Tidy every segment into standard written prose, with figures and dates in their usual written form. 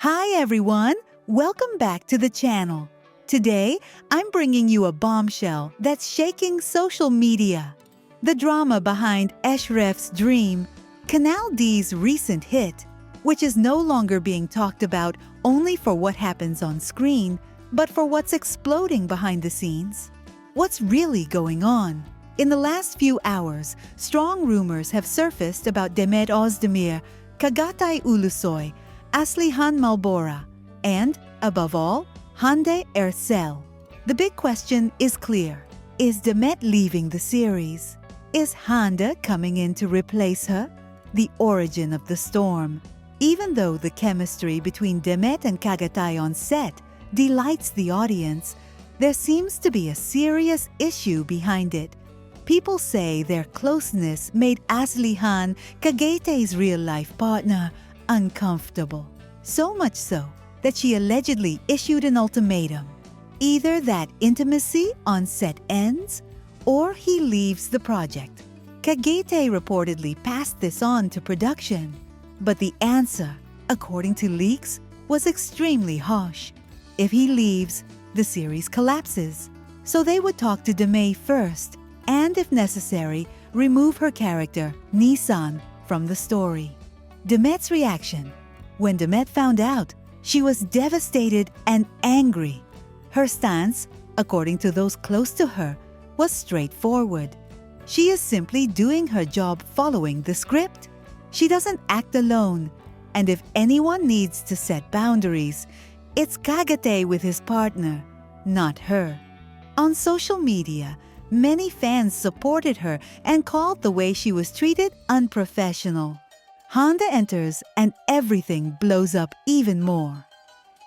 Hi everyone! Welcome back to the channel. Today, I'm bringing you a bombshell that's shaking social media. The drama behind Eshref's dream, Canal D's recent hit, which is no longer being talked about only for what happens on screen, but for what's exploding behind the scenes. What's really going on? In the last few hours, strong rumors have surfaced about Demet Özdemir, Kagatay Ulusoy, Aslihan Malbora, and, above all, Hande Erçel. The big question is clear. Is Demet leaving the series? Is Hande coming in to replace her? The origin of the storm. Even though the chemistry between Demet and Kagatay on set delights the audience, there seems to be a serious issue behind it. People say their closeness made Aslihan, Kagatay's real-life partner, uncomfortable. So much so that she allegedly issued an ultimatum. Either that intimacy on set ends, or he leaves the project. Kagatay reportedly passed this on to production, but the answer, according to leaks, was extremely harsh. If he leaves, the series collapses. So they would talk to Demet first, and if necessary, remove her character, Nisan, from the story. Demet's reaction. When Demet found out, she was devastated and angry. Her stance, according to those close to her, was straightforward. She is simply doing her job following the script. She doesn't act alone, and if anyone needs to set boundaries, it's Kagatay with his partner, not her. On social media, many fans supported her and called the way she was treated unprofessional. Hande enters and everything blows up even more.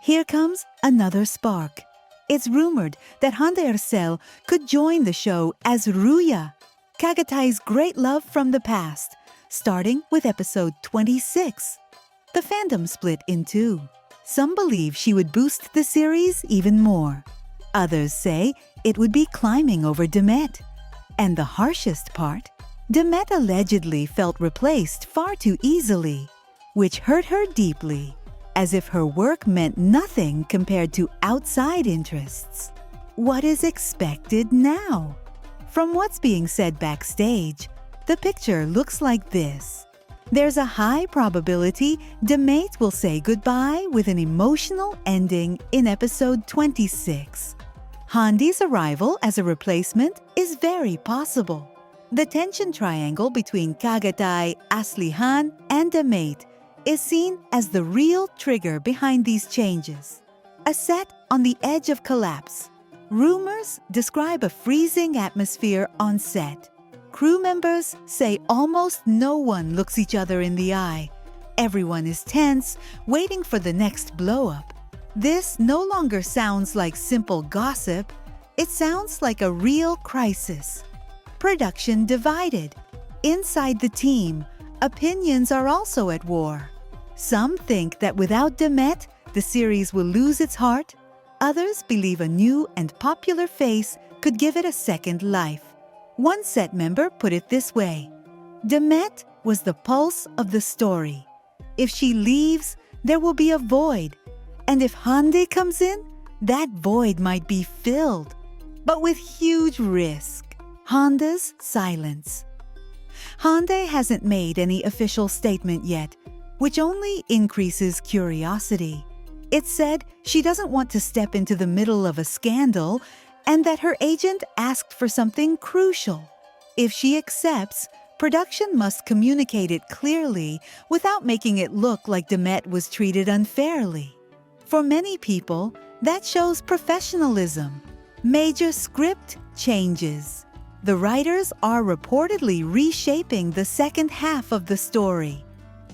Here comes another spark. It's rumored that Hande Erçel could join the show as Ruya, Kagatay's great love from the past, starting with episode 26. The fandom split in two. Some believe she would boost the series even more. Others say it would be climbing over Demet. And the harshest part, Demet allegedly felt replaced far too easily, which hurt her deeply, as if her work meant nothing compared to outside interests. What is expected now? From what's being said backstage, the picture looks like this. There's a high probability Demet will say goodbye with an emotional ending in episode 26. Hande's arrival as a replacement is very possible. The tension triangle between Kagatay, Aslihan, and Demet is seen as the real trigger behind these changes. A set on the edge of collapse. Rumors describe a freezing atmosphere on set. Crew members say almost no one looks each other in the eye. Everyone is tense, waiting for the next blow-up. This no longer sounds like simple gossip. It sounds like a real crisis. Production divided. Inside the team, opinions are also at war. Some think that without Demet, the series will lose its heart. Others believe a new and popular face could give it a second life. One set member put it this way: Demet was the pulse of the story. If she leaves, there will be a void. And if Hande comes in, that void might be filled, but with huge risk. Hande's silence. Hande hasn't made any official statement yet, which only increases curiosity. It's said she doesn't want to step into the middle of a scandal and that her agent asked for something crucial. If she accepts, production must communicate it clearly without making it look like Demet was treated unfairly. For many people, that shows professionalism. Major script changes. The writers are reportedly reshaping the second half of the story.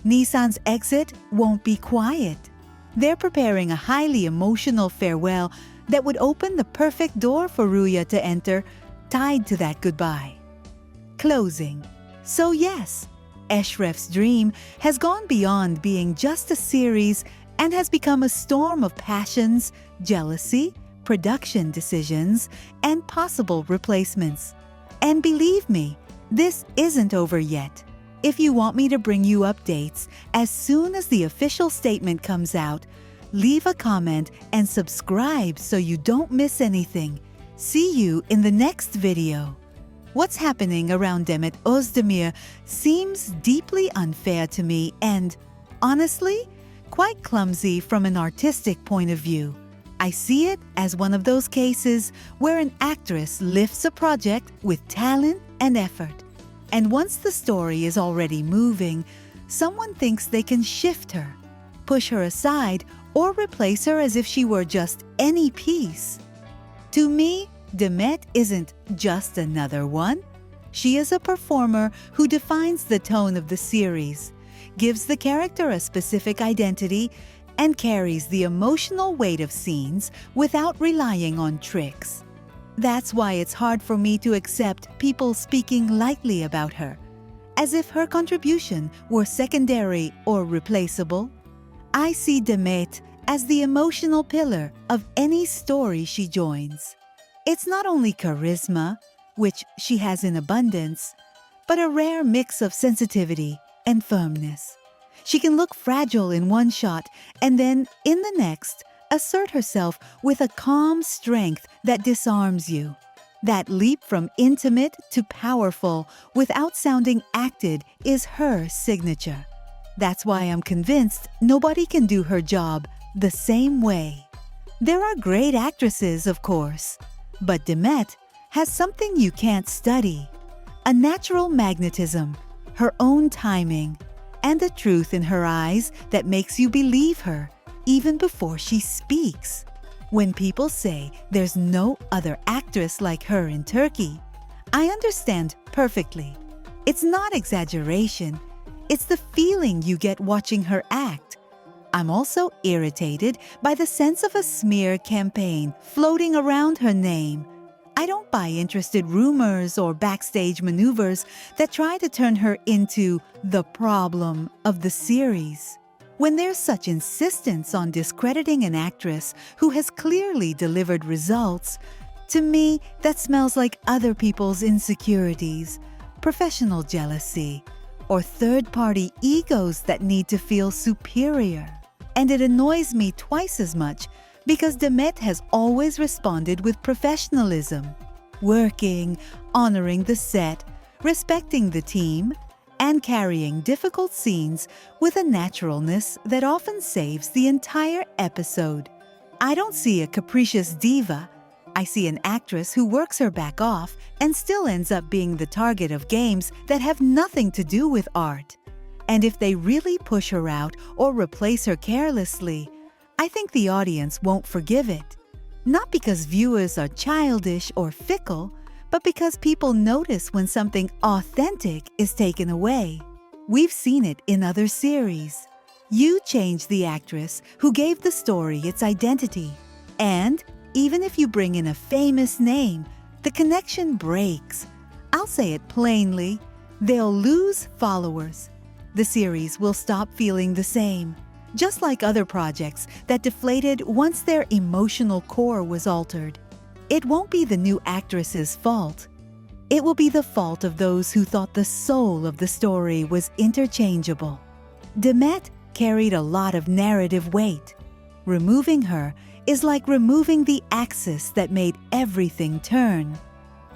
Nisan's exit won't be quiet. They're preparing a highly emotional farewell that would open the perfect door for Ruya to enter, tied to that goodbye. Closing. So yes, Eshref's dream has gone beyond being just a series and has become a storm of passions, jealousy, production decisions, and possible replacements. And believe me, this isn't over yet. If you want me to bring you updates as soon as the official statement comes out, leave a comment and subscribe so you don't miss anything. See you in the next video. What's happening around Demet Özdemir seems deeply unfair to me and, honestly, quite clumsy from an artistic point of view. I see it as one of those cases where an actress lifts a project with talent and effort. And once the story is already moving, someone thinks they can shift her, push her aside, or replace her as if she were just any piece. To me, Demet isn't just another one. She is a performer who defines the tone of the series, gives the character a specific identity, and carries the emotional weight of scenes without relying on tricks. That's why it's hard for me to accept people speaking lightly about her, as if her contribution were secondary or replaceable. I see Demet as the emotional pillar of any story she joins. It's not only charisma, which she has in abundance, but a rare mix of sensitivity and firmness. She can look fragile in one shot and then, in the next, assert herself with a calm strength that disarms you. That leap from intimate to powerful without sounding acted is her signature. That's why I'm convinced nobody can do her job the same way. There are great actresses, of course, but Demet has something you can't study: a natural magnetism, her own timing, and a truth in her eyes that makes you believe her even before she speaks. When people say there's no other actress like her in Turkey, I understand perfectly. It's not exaggeration. It's the feeling you get watching her act. I'm also irritated by the sense of a smear campaign floating around her name. I don't buy interested rumors or backstage maneuvers that try to turn her into the problem of the series. When there's such insistence on discrediting an actress who has clearly delivered results, to me that smells like other people's insecurities, professional jealousy, or third-party egos that need to feel superior. And it annoys me twice as much because Demet has always responded with professionalism, working, honoring the set, respecting the team, and carrying difficult scenes with a naturalness that often saves the entire episode. I don't see a capricious diva. I see an actress who works her back off and still ends up being the target of games that have nothing to do with art. And if they really push her out or replace her carelessly, I think the audience won't forgive it. Not because viewers are childish or fickle, but because people notice when something authentic is taken away. We've seen it in other series. You change the actress who gave the story its identity. And even if you bring in a famous name, the connection breaks. I'll say it plainly, they'll lose followers. The series will stop feeling the same, just like other projects that deflated once their emotional core was altered. It won't be the new actress's fault. It will be the fault of those who thought the soul of the story was interchangeable. Demet carried a lot of narrative weight. Removing her is like removing the axis that made everything turn.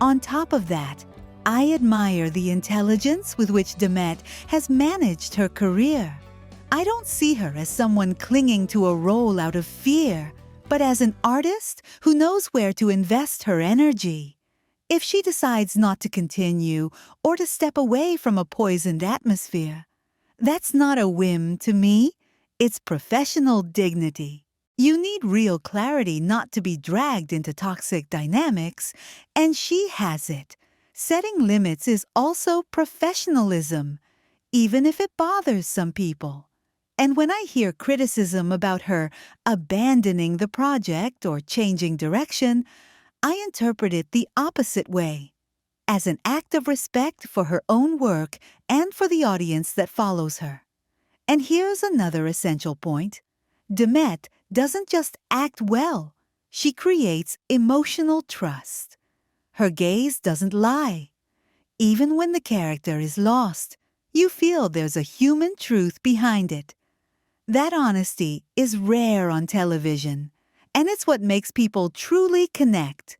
On top of that, I admire the intelligence with which Demet has managed her career. I don't see her as someone clinging to a role out of fear, but as an artist who knows where to invest her energy. If she decides not to continue or to step away from a poisoned atmosphere, that's not a whim to me, it's professional dignity. You need real clarity not to be dragged into toxic dynamics, and she has it. Setting limits is also professionalism, even if it bothers some people. And when I hear criticism about her abandoning the project or changing direction, I interpret it the opposite way, as an act of respect for her own work and for the audience that follows her. And here's another essential point. Demet doesn't just act well, she creates emotional trust. Her gaze doesn't lie. Even when the character is lost, you feel there's a human truth behind it. That honesty is rare on television, and it's what makes people truly connect.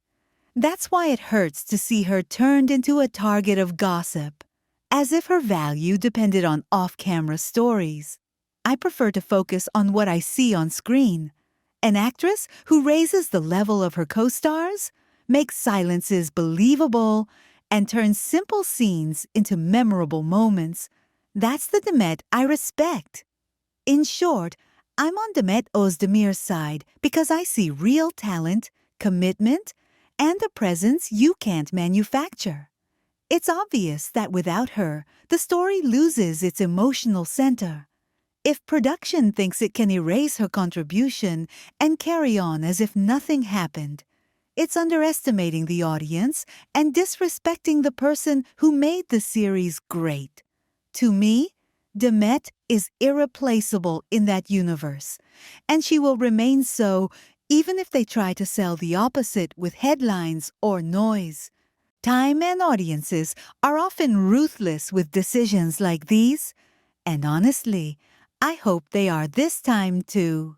That's why it hurts to see her turned into a target of gossip, as if her value depended on off-camera stories. I prefer to focus on what I see on screen. An actress who raises the level of her co-stars, makes silences believable, and turns simple scenes into memorable moments. That's the Demet I respect. In short, I'm on Demet Özdemir's side because I see real talent, commitment, and a presence you can't manufacture. It's obvious that without her, the story loses its emotional center. If production thinks it can erase her contribution and carry on as if nothing happened, it's underestimating the audience and disrespecting the person who made the series great. To me, Demet is irreplaceable in that universe, and she will remain so even if they try to sell the opposite with headlines or noise. Time and audiences are often ruthless with decisions like these, and honestly, I hope they are this time too.